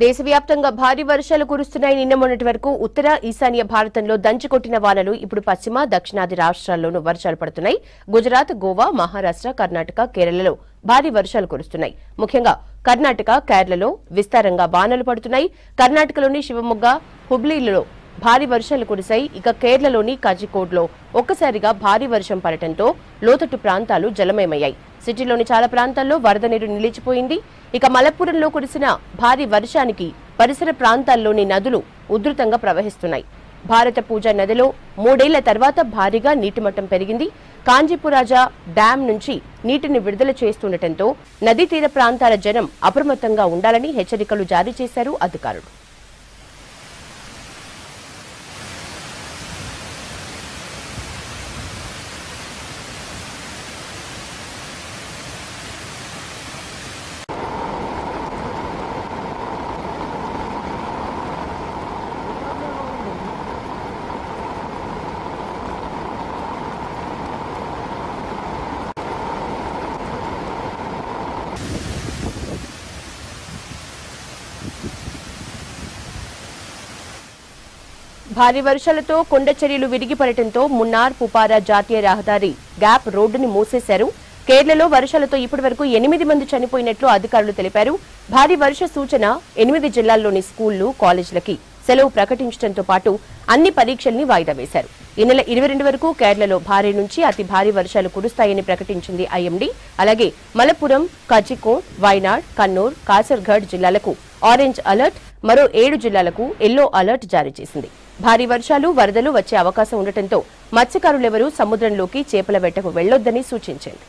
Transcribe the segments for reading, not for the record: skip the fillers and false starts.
దేశవ్యాప్తంగా భారీ వర్షాలు కురుస్తున్నాయి. నిన్న మొన్నటి వరకు ఉత్తర ఈశాన్య భారతంలో దంచుకొట్టిన వానలు ఇప్పుడు పశ్చిమ దక్షిణాది రాష్ట్రాల్లోనూ వర్షాలు పడుతున్నాయి. గుజరాత్, గోవా, మహారాష్ట్ర, కర్ణాటక, కేరళలో భారీ వర్షాలు కురుస్తున్నాయి. ముఖ్యంగా కర్ణాటక, కేరళలో విస్తారంగా వానలు పడుతున్నాయి. కర్ణాటకలోని శివమొగ్గ, హుబ్లీలలో భారీ వర్షాలు కురిశాయి. ఇక కేరళలోని కాజికోడ్లో ఒక్కసారిగా భారీ వర్షం పడటంతో లోతట్టు ప్రాంతాలు జలమయమయ్యాయి. సిటీలోని చాలా ప్రాంతాల్లో వరద నీరు నిలిచిపోయింది. ఇక మలప్పురంలో కురిసిన భారీ వర్షానికి పరిసర ప్రాంతాల్లోని నదులు ఉధృతంగా ప్రవహిస్తున్నాయి. భారత పూజ నదిలో 3 ఏళ్ల తర్వాత భారీగా నీటిమట్టం పెరిగింది. కాంజీపురాజా డ్యాం నుంచి నీటిని విడుదల చేస్తుండటంతో నదీ తీర ప్రాంతాల జనం అప్రమత్తంగా ఉండాలని హెచ్చరికలు జారీ చేశారు అధికారులు. భారీ వర్షాలతో కొండ చర్యలు విరిగిపడటంతో మున్నార్ పుపారా జాతీయ రహదారి గ్యాప్ రోడ్డుని మూసేశారు. కేరళలో వర్షాలతో ఇప్పటివరకు 8 మంది చనిపోయినట్లు అధికారులు తెలిపారు. భారీ వర్ష సూచన 8 జిల్లాల్లోని స్కూళ్లు, కాలేజీలకి సెలవు ప్రకటించడంతో పాటు అన్ని పరీక్షల్ని వాయిదా వేశారు. ఈ నెల 22 వరకు కేరళలో భారీ నుంచి అతి భారీ వర్షాలు కురుస్తాయని ప్రకటించింది ఐఎండీ. అలాగే మలప్పురం, కజికోడ్, వైనాడ్, కన్నూర్, కాసర్గఢ్ జిల్లాలకు ఆరెంజ్ అలర్ట్, మరో 7 జిల్లాలకు ఎల్లో అలర్ట్ జారీ చేసింది. భారీ వర్షాలు, వరదలు వచ్చే అవకాశం ఉండటంతో మత్స్యకారులెవరూ సముద్రంలోకి చేపల వేటకు వెళ్లొద్దని సూచించింది.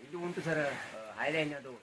ಇದು ಉಂಟು ಸರ್, ಹೈಲೈನ್ ಅದು